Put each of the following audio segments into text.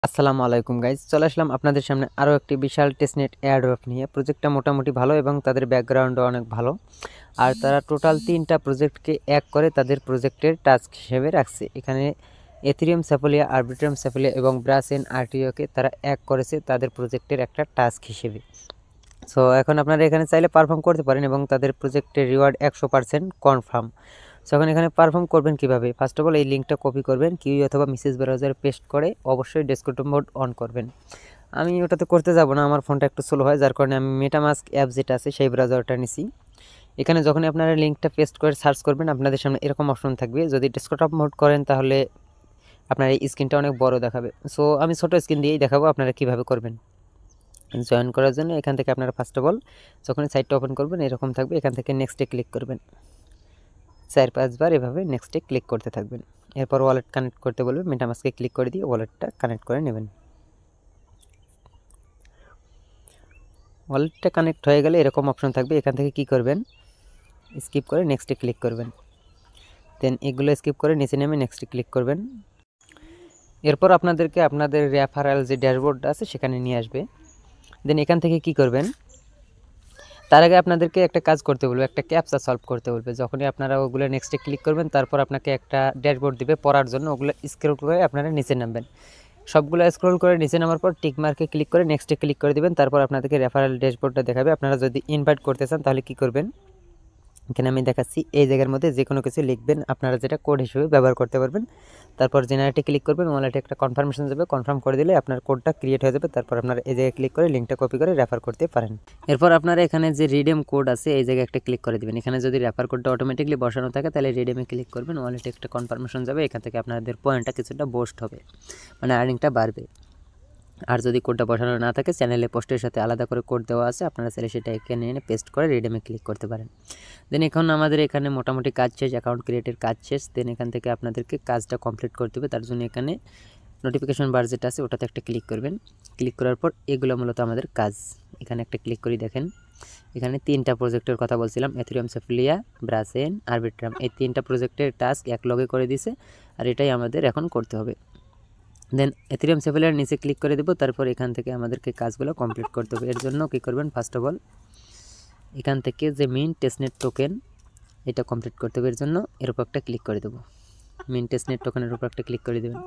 আসসালামু আলাইকুম গাইজ, চলে আসলাম আপনাদের সামনে আরও একটি বিশাল টেস্টনেট এয়ারড্রপ নিয়ে। প্রজেক্টটা মোটামুটি ভালো এবং তাদের ব্যাকগ্রাউন্ডও অনেক ভালো। আর তারা টোটাল 3টা প্রজেক্টকে এক করে তাদের প্রজেক্টের টাস্ক হিসেবে রাখছে। এখানে এথেরিয়াম স্যাফোলিয়া, আরবিট্রাম স্যাফোলিয়া এবং ব্রাসেন আরটিওকে তারা এক করেছে তাদের প্রজেক্টের একটা টাস্ক হিসেবে। সো এখন আপনারা এখানে চাইলে পারফর্ম করতে পারেন এবং তাদের প্রজেক্টের রিওয়ার্ড 100% কনফার্ম। সো এখন এখানে পারফর্ম করবেন কিভাবে? ফার্স্ট অফ অল এই লিঙ্কটা কপি করবেন, কিউই অথবা মেসেজ ব্রাউজারে পেস্ট করে অবশ্যই ডেস্কটপ মোড অন করবেন। আমি ওটাতে করতে যাব না, আমার ফোনটা একটু স্লো হয়, যার কারণে আমি মেটামাস্ক অ্যাপ যেটা আছে সেই ব্রাউজারটা নিছি। এখানে যখনই আপনারা লিঙ্কটা পেস্ট করে সার্চ করবেন আপনাদের সামনে এরকম অপশন থাকবে। যদি ডেস্কটপ মোড করেন তাহলে আপনার এই স্ক্রিনটা অনেক বড় দেখাবে। সো আমি ছোটো স্ক্রিন দিয়েই দেখাবো আপনারা কীভাবে করবেন। জয়েন করার জন্য এখান থেকে আপনারা ফার্স্ট অফ অল যখনই সাইটটা ওপেন করবেন এরকম থাকবে, এখান থেকে নেক্সটে ক্লিক করবেন। 4-5 বার এভাবে নেক্সটে ক্লিক করতে থাকবেন। এরপর ওয়ালেট কানেক্ট করতে বলবে, মেটামাস্কে ক্লিক করে দিয়ে ওয়ালেটটা কানেক্ট করে নেবেন। ওয়ালেটটা কানেক্ট হয়ে গেলে এরকম অপশন থাকবে, এখান থেকে কি করবেন, স্কিপ করে নেক্সটে ক্লিক করবেন। দেন এগুলো স্কিপ করে নিচে নেমে নেক্সটে ক্লিক করবেন। এরপর আপনাদেরকে আপনাদের রেফারেল যে ড্যাশবোর্ডটা আছে সেখানে নিয়ে আসবে। দেন এখান থেকে কি করবেন, তার আগে আপনাদেরকে একটা কাজ করতে বলবে, একটা ক্যাপচা সলভ করতে বলবে। যখনই আপনারা ওগুলো নেক্সটে ক্লিক করবেন তারপর আপনাকে একটা ড্যাশবোর্ড দিবে পড়ার জন্য, ওগুলো স্ক্রল করে আপনারা নিচে নামবেন। সবগুলো স্ক্রল করে নিচে নামার পর টিক মার্কে ক্লিক করে নেক্সটে ক্লিক করে দিবেন। তারপর আপনাদেরকে রেফারেল ড্যাশবোর্ডটা দেখাবে। আপনারা যদি ইনভাইট করতে চান তাহলে কি করবেন, এখানে আমি দেখাচ্ছি, এই জায়গার মধ্যে যে কোনো কিছু লিখবেন, আপনারা যেটা কোড হিসেবে ব্যবহার করতে পারবেন। তারপর জেনারেটে ক্লিক করবেন, ওয়ালেটে একটা কনফার্মেশন যাবে, কনফার্ম করে দিলে আপনার কোডটা ক্রিয়েট হয়ে যাবে। তারপর আপনারা এই জায়গায় ক্লিক করে লিঙ্কটা কপি করে রেফার করতে পারেন। এরপর আপনারা এখানে যে রিডেম কোড আছে এই জায়গায় একটা ক্লিক করে দেবেন। এখানে যদি রেফার কোডটা অটোমেটিকলি বসানো থাকে তাহলে রিডেমে ক্লিক করবেন, ওয়ালেটে একটা কনফার্মেশন যাবে, এখান থেকে আপনাদের পয়েন্টটা কিছুটা বুস্ট হবে, মানে আর্নিংটা বাড়বে। আর যদি কোডটা বসানো না থাকে চ্যানেলে পোস্টের সাথে আলাদা করে কোড দেওয়া আছে, আপনারা চাইলে সেটা এখানে এনে পেস্ট করে রিডেমে ক্লিক করতে পারেন। দেন এখন আমাদের এখানে মোটামুটি কাজ শেষ, অ্যাকাউন্ট ক্রিয়েটের কাজ শেষ। দেন এখান থেকে আপনাদেরকে কাজটা কমপ্লিট করতে হবে। তার জন্য এখানে নোটিফিকেশন বার যেটা আছে ওটাতে একটা ক্লিক করবেন। ক্লিক করার পর এগুলো মূলত আমাদের কাজ। এখানে একটা ক্লিক করে দেখেন, এখানে 3টা প্রজেক্টের কথা বলছিলাম, এথেরিয়াম স্যাফোলিয়া, ব্রাসেন, আরবিট্রাম, এই 3টা প্রজেক্টের টাস্ক এক লগে করে দিছে, আর এটাই আমাদের এখন করতে হবে। দেন এথেরিয়াম স্যাফোলিয়ার নিচে ক্লিক করে দেব। তারপর এখান থেকে আমাদেরকে কাজগুলো কমপ্লিট করতে হবে। এর জন্য কী করবেন, ফার্স্ট অফ অল এখান থেকে যে মিন টেস্টনেট টোকেন এটা কমপ্লিট করতে হবে। এর জন্য এর উপর একটা ক্লিক করে দেবো, মিন টেস্টনেট টোকেনের উপর একটা ক্লিক করে দেবেন।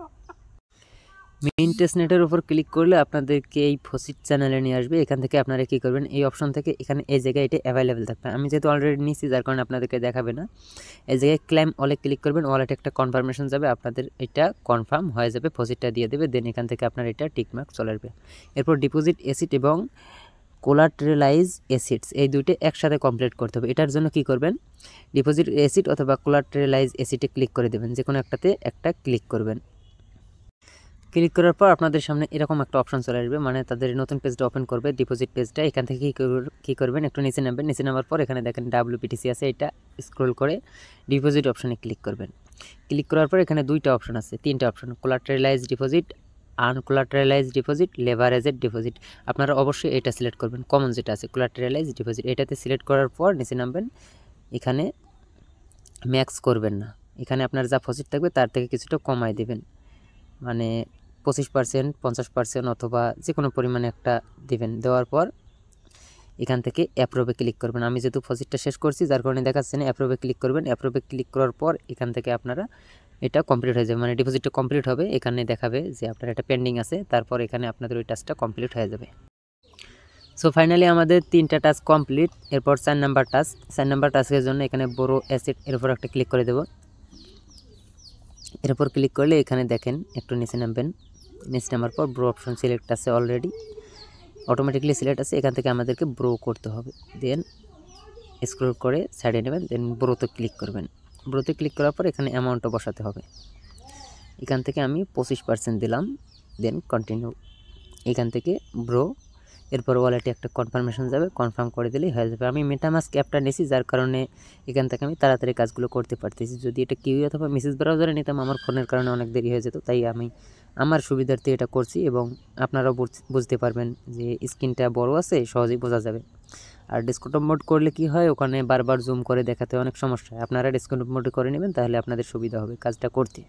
মিন টেস্টনেটের উপর ক্লিক করলে আপনাদেরকে এই ফসিট চ্যানেলে নিয়ে আসবে। এখান থেকে আপনারা কী করবেন, এই অপশন থেকে এখানে এই জায়গায় এটা অ্যাভেলেবেল থাকবে। আমি যেহেতু অলরেডি নিয়েছি যার কারণে আপনাদেরকে দেখাবে না। এই জায়গায় ক্লেম অলে ক্লিক করবেন, ওয়ালেটে একটা কনফার্মেশন যাবে, আপনাদের এটা কনফার্ম হয়ে যাবে, ফসিটটা দিয়ে দেবে। দেন এখান থেকে আপনার এটা টিকমার্ক চলে আসবে। এরপর ডিপোজিট এসিড এবং কোলাটেরালাইজ এসিডস এই দুইটা একসাথে কমপ্লিট করতে হবে। এটার জন্য কি করবেন, ডিপোজিট এসিড অথবা কোলাটেরালাইজ এসিডে ক্লিক করে দেবেন, যে কোনো একটাতে একটা ক্লিক করবেন। ক্লিক করার পর আপনাদের সামনে এরকম একটা অপশন চলে আসবে, মানে তাদের নতুন পেজটা ওপেন করবে, ডিপোজিট পেজটা। এখান থেকে কী করবেন, একটু নিচে নামবেন। নিচে নামার পর এখানে দেখেন WPTC আছে, এটা স্ক্রল করে ডিপোজিট অপশনে ক্লিক করবেন। ক্লিক করার পর এখানে 2টা অপশন আছে, 3টা অপশন, কোলাটেরালাইজ ডিপোজিট, আনকোলাটেরালাইজ ডিপোজিট, লেভারেজেড ডিপোজিট। আপনারা অবশ্যই এটা সিলেক্ট করবেন, কমন যেটা আছে কোলাটেরালাইজ ডিপোজিট, এটাতে সিলেক্ট করার পর নিচে নামবেন। এখানে ম্যাক্স করবেন না, এখানে আপনার যা ফসিট থাকবে তার থেকে কিছুটা কমায় দেবেন, মানে 25%, 50% অথবা যে কোনো পরিমাণে একটা দিবেন। দেওয়ার পর এখান থেকে অ্যাপ্রুভে ক্লিক করবেন। আমি যেহেতু ফসিটটা শেষ করছি যার কারণে দেখাচ্ছে না, অ্যাপ্রুভে ক্লিক করবেন। অ্যাপ্রুভে ক্লিক করার পর এখান থেকে আপনারা এটা কমপ্লিট হয়ে যাবে, মানে ডিপোজিটটা কমপ্লিট হবে। এখানে দেখাবে যে আপনার এটা পেন্ডিং আছে, তারপর এখানে আপনাদের ওই টাস্কটা কমপ্লিট হয়ে যাবে। সো ফাইনালি আমাদের 3টা টাস্ক কমপ্লিট। এরপর 4 নাম্বার টাস্ক, 4 নাম্বার টাস্কের জন্য এখানে বড় অ্যাসেট এর উপর একটা ক্লিক করে দেব। এর উপর ক্লিক করলে এখানে দেখেন একটু নিচে নামবেন। নিচে নামার পর ব্রো অপশন সিলেক্ট আছে, অলরেডি অটোমেটিকলি সিলেক্ট আছে, এখান থেকে আমাদেরকে ব্রো করতে হবে। দেন স্ক্রল করে সাইডে নেবেন, দেন ব্রোতে ক্লিক করবেন। ব্রোতে ক্লিক করার পর এখানে অ্যামাউন্টটা বসাতে হবে। এখান থেকে আমি 25% দিলাম, দেন কন্টিনিউ। এখান থেকে ব্রো, এরপর ওয়ালেটে একটা কনফার্মেশন যাবে, কনফার্ম করে দিলেই হয়ে যাবে। আমি মেটামাস্ক অ্যাপটা নিয়েছি যার কারণে এখান থেকে আমি তাড়াতাড়ি কাজগুলো করতে পারতেছি। যদি এটা কিউই অথবা মেসেজ ব্রাউজারে নিতাম আমার ফোনের কারণে অনেক দেরি হয়ে যেত, তাই আমি আমার সুবিধার্থে এটা করছি। এবং আপনারাও বুঝতে পারবেন যে স্ক্রিনটা বড় আছে, সহজেই বোঝা যাবে। আর ডেস্কটপ মোড করলে কি হয়, ওখানে বারবার জুম করে দেখাতে অনেক সমস্যা হয়। আপনারা ডেস্কটপ মোডে করে নেবেন, তাহলে আপনাদের সুবিধা হবে কাজটা করতে।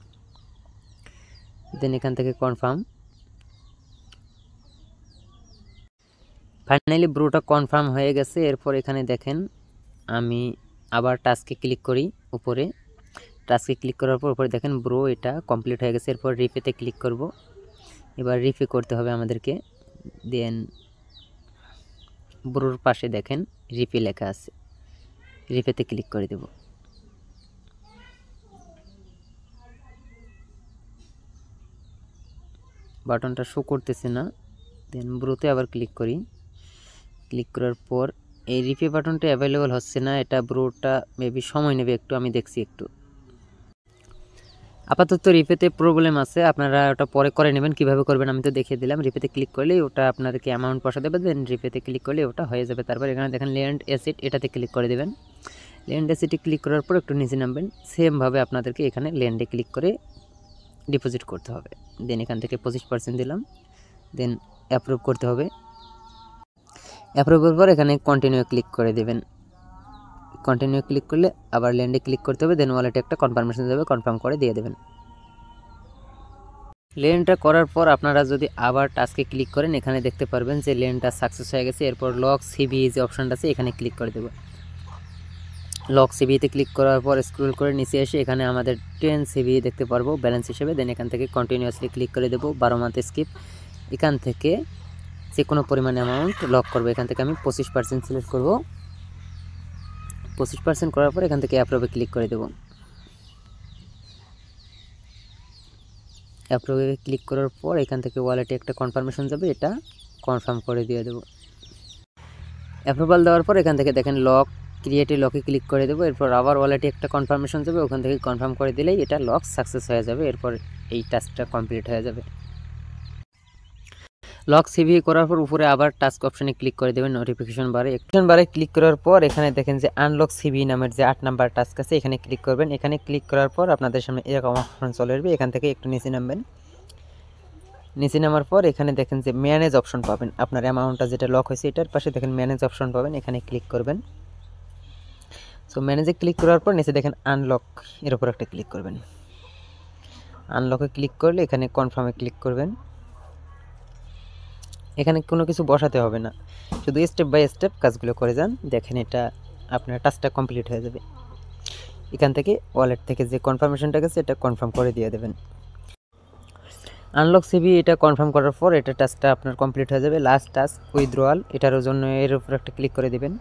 দেন এখান থেকে কনফার্ম, ফাইনালি ব্রোটা কনফার্ম হয়ে গেছে। এরপর এখানে দেখেন আমি আবার টাস্কে ক্লিক করি, উপরে টাস্কে ক্লিক করার পর উপরে দেখেন ব্রো এটা কমপ্লিট হয়ে গেছে। এরপর রিপেতে ক্লিক করব, এবার রিপে করতে হবে আমাদেরকে। দেন ব্রোর পাশে দেখেন রিপে লেখা আছে, রিপেতে ক্লিক করে দেব। বাটনটা শো করতেছে না, দেন ব্রোতে আবার ক্লিক করি। ক্লিক করার পর এই রিপে বাটনটা অ্যাভেলেবল হচ্ছে না, এটা ব্রোটা মেবি সময় নেবে একটু, আমি দেখছি একটু। আপাতত রিপেতে প্রবলেম আছে, আপনারা ওটা পরে করে নেবেন। কিভাবে করবেন আমি তো দেখিয়ে দিলাম। রিপেতে ক্লিক করলেই ওটা আপনাদেরকে অ্যামাউন্ট বসা দেবে, দেন রিপেতে ক্লিক করলে ওটা হয়ে যাবে। তারপর এখানে দেখেন ল্যান্ড অ্যাসেট, এটাতে ক্লিক করে দেবেন। ল্যান্ড অ্যাসেটে ক্লিক করার পর একটু নিচে নামবেন, সেমভাবে আপনাদেরকে এখানে ল্যান্ডে ক্লিক করে ডিপোজিট করতে হবে। দেন এখান থেকে 25% দিলাম, দেন অ্যাপ্রুভ করতে হবে। অ্যাপ্রুভের পর এখানে কন্টিনিউ ক্লিক করে দেবেন। কন্টিনিউ ক্লিক করলে আবার ল্যান্ডে ক্লিক করতে হবে, দেন ওয়ালেটে একটা কনফার্মেশন দেবে, কনফার্ম করে দিয়ে দেবেন। লেনটা করার পর আপনারা যদি আবার টাস্কে ক্লিক করেন, এখানে দেখতে পারবেন যে লেনটা সাকসেস হয়ে গেছে। এরপর লক সিবি যে অপশানটা আছে এখানে ক্লিক করে দেব। লক সিবিতে ক্লিক করার পর স্ক্রল করে নিচে এসে এখানে আমাদের 10 সিবি দেখতে পারবো ব্যালেন্স হিসেবে। দেন এখান থেকে কন্টিনিউয়াসলি ক্লিক করে দেবো, 12 মান্থ স্কিপ। এখান থেকে যে কোনো পরিমাণ অ্যামাউন্ট লক করবো। এখান থেকে আমি 25% সিলেক্ট করব। 25% করার পর এখান থেকে অ্যাপ্রুভে ক্লিক করে দেবো। অ্যাপ্রুভে ক্লিক করার পর এখান থেকে ওয়ালেটে একটা কনফার্মেশন যাবে, এটা কনফার্ম করে দিয়ে দেবো। অ্যাপ্রুভাল দেওয়ার পর এখান থেকে দেখেন লক ক্রিয়েটে লকে ক্লিক করে দেবো। এরপর আবার ওয়ালেটে একটা কনফার্মেশন যাবে, ওখান থেকে কনফার্ম করে দিলেই এটা লক সাকসেস হয়ে যাবে। এরপর এই টাস্কটা কমপ্লিট হয়ে যাবে। লক সিভি করার পর উপরে আবার টাস্ক অপশানে ক্লিক করে দেবেন। নোটিফিকেশন বারে ক্লিক করার পর এখানে দেখেন যে আনলক সিভি নামের যে 8 নাম্বার টাস্ক আছে এখানে ক্লিক করবেন। এখানে ক্লিক করার পর আপনাদের সামনে এরকম অপশন চলে আসবে। এখান থেকে একটু নিচে নামবেন। নিচে নামার পর এখানে দেখেন যে ম্যানেজ অপশন পাবেন। আপনার অ্যামাউন্টটা যেটা লক হয়েছে এটার পাশে দেখেন ম্যানেজ অপশন পাবেন, এখানে ক্লিক করবেন। সো ম্যানেজে ক্লিক করার পর নিচে দেখেন আনলক, এর উপর একটা ক্লিক করবেন। আনলকে ক্লিক করলে এখানে কনফার্মে ক্লিক করবেন। এখানে কোনো কিছু বসাতে হবে না, শুধু স্টেপ বাই স্টেপ কাজগুলো করে যান, দেখেন এটা আপনার টাস্কটা কমপ্লিট হয়ে যাবে। এখান থেকে ওয়ালেট থেকে যে কনফার্মেশনটা গেছে এটা কনফার্ম করে দিয়ে দেবেন। আনলক সিবি এটা কনফার্ম করার পর এটা টাস্কটা আপনার কমপ্লিট হয়ে যাবে। লাস্ট টাস্ক উইথড্রয়াল, এটার জন্য এর উপর একটা ক্লিক করে দেবেন।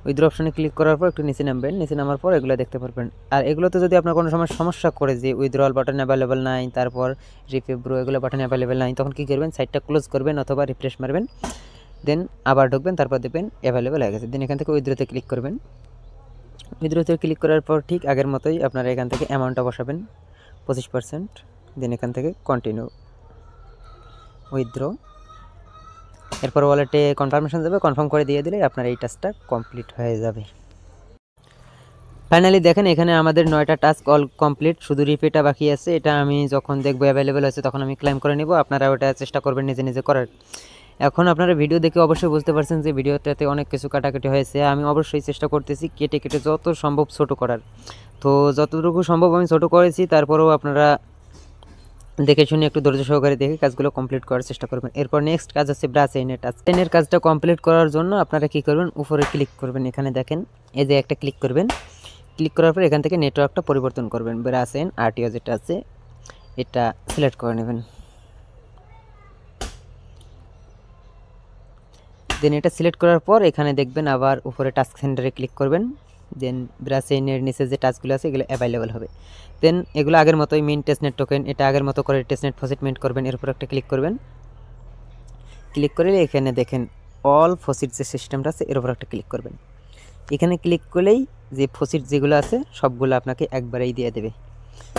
উইথড্র অপশানে ক্লিক করার পর একটু নিচে নামবেন। নিচে নামার পর এগুলো দেখতে পারবেন। আর এগুলোতে যদি আপনার কোনো সময় সমস্যা করে যে উইথড্রয়াল বাটন অ্যাভেলেবেল নাই, তারপর রিপে ব্রো এগুলো বাটন অ্যাভেলেবেল নাই, তখন কী করবেন, সাইটটা ক্লোজ করবেন অথবা রিফ্রেশ মারবেন, দেন আবার ঢুকবেন, তারপর দেখবেন অ্যাভেলেবেল হয়ে গেছে। দেন এখান থেকে উইথড্রোতে ক্লিক করবেন। উইথড্রোতে ক্লিক করার পর ঠিক আগের মতোই আপনারা এখান থেকে অ্যামাউন্টটা বসাবেন 25%। দেন এখান থেকে কন্টিনিউ উইথড্র। এরপর ওয়ালেটে কনফার্মেশন যাবে, কনফার্ম করে দিয়ে দিলে আপনার এই টাস্কটা কমপ্লিট হয়ে যাবে। ফাইনালি দেখেন এখানে আমাদের 9টা টাস্ক অল কমপ্লিট, শুধু রিপেটা বাকি আছে। এটা আমি যখন দেখবো অ্যাভেলেবেল আছে তখন আমি ক্লেম করে নিব। আপনারা ওটা চেষ্টা করবেন নিজে নিজে করার। এখন আপনারা ভিডিও দেখে অবশ্যই বুঝতে পারছেন যে ভিডিওটাতে অনেক কিছু কাটাকাটি হয়েছে। আমি অবশ্যই চেষ্টা করতেছি কেটে কেটে যত সম্ভব ছোট করার, তো যতটুকু সম্ভব আমি ছোট করেছি। তারপরেও আপনারা দেখে শুনে একটু ধৈর্য সহকারে দেখে কাজগুলো কমপ্লিট করার চেষ্টা করবেন। এরপর নেক্সট কাজ আছে ব্রাশ এনের টাস্ক। এনের কাজটা কমপ্লিট করার জন্য আপনারা কী করবেন, উপরে ক্লিক করবেন। এখানে দেখেন এই যে একটা ক্লিক করবেন। ক্লিক করার পর এখান থেকে নেটওয়ার্কটা পরিবর্তন করবেন। ব্রাশ এন আরটিও যেটা আছে এটা সিলেক্ট করে নেবেন। দেন এটা সিলেক্ট করার পর এখানে দেখবেন আবার উপরে টাস্ক সেন্টারে ক্লিক করবেন। দেন ব্রাশ এনের নিচে যে টাস্কগুলো আছে এগুলো অ্যাভেলেবেল হবে। দেন এগুলো আগের মতোই মিন টেস্টনেট টোকেন, এটা আগের মতো করে টেস্টনেট ফসিট মিন্ট করবেন। এর উপর একটা ক্লিক করবেন। ক্লিক করে এখানে দেখেন অল ফসিট যে সিস্টেমটা আছে এর উপর একটা ক্লিক করবেন। এখানে ক্লিক করলেই যে ফসিট যেগুলো আছে সবগুলো আপনাকে একবারেই দিয়ে দেবে।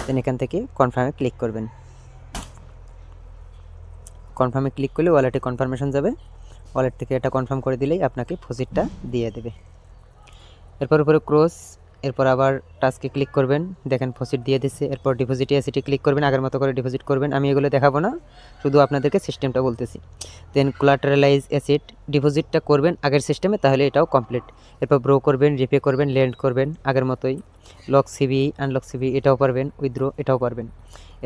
দেন এখান থেকে কনফার্মে ক্লিক করবেন। কনফার্মে ক্লিক করলে ওয়ালেটে কনফার্মেশন যাবে, ওয়ালেট থেকে এটা কনফার্ম করে দিলেই আপনাকে ফসিটটা দিয়ে দেবে। এরপর উপরে ক্রস, এরপর আবার টাস্কে ক্লিক করবেন, দেখেন ফসিট দিয়ে দিচ্ছে। এরপর ডিপোজিট এসিটি ক্লিক করবেন, আগের মতো করে ডিপোজিট করবেন। আমি এগুলো দেখাবো না, শুধু আপনাদেরকে সিস্টেমটা বলতেছি। দেন কোলাটারালাইজ অ্যাসেট ডিপোজিটটা করবেন আগের সিস্টেমে, তাহলে এটাও কমপ্লিট। এরপর ব্রো করবেন, রিপে করবেন, ল্যান্ড করবেন আগের মতোই। লক সিবি আনলক সিবি এটাও পারবেন, উইথড্রো এটাও পারবেন।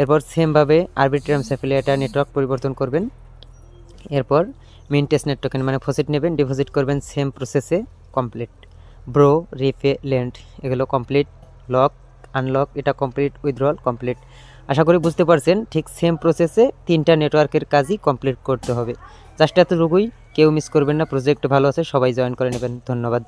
এরপর সেমভাবে আরবিট্রাম স্যাফেলে এটা নেটওয়ার্ক পরিবর্তন করবেন। এরপর মিন টেস্টনেট টোকেন মানে ফসিট নেবেন, ডিপোজিট করবেন সেম প্রসেসে, কমপ্লিট। ব্রো, রিপে, লেন্ড এগুলো কমপ্লিট। লক, আনলক এটা কমপ্লিট, উইথড্রল কমপ্লিট। আশা করি বুঝতে পারছেন, ঠিক সেম প্রসেসে 3টা নেটওয়ার্কের কাজই কমপ্লিট করতে হবে। জাস্ট এতটুকুই, কেউ মিস করবেন না। প্রজেক্ট ভালো আছে, সবাই জয়েন করে নেবেন। ধন্যবাদ।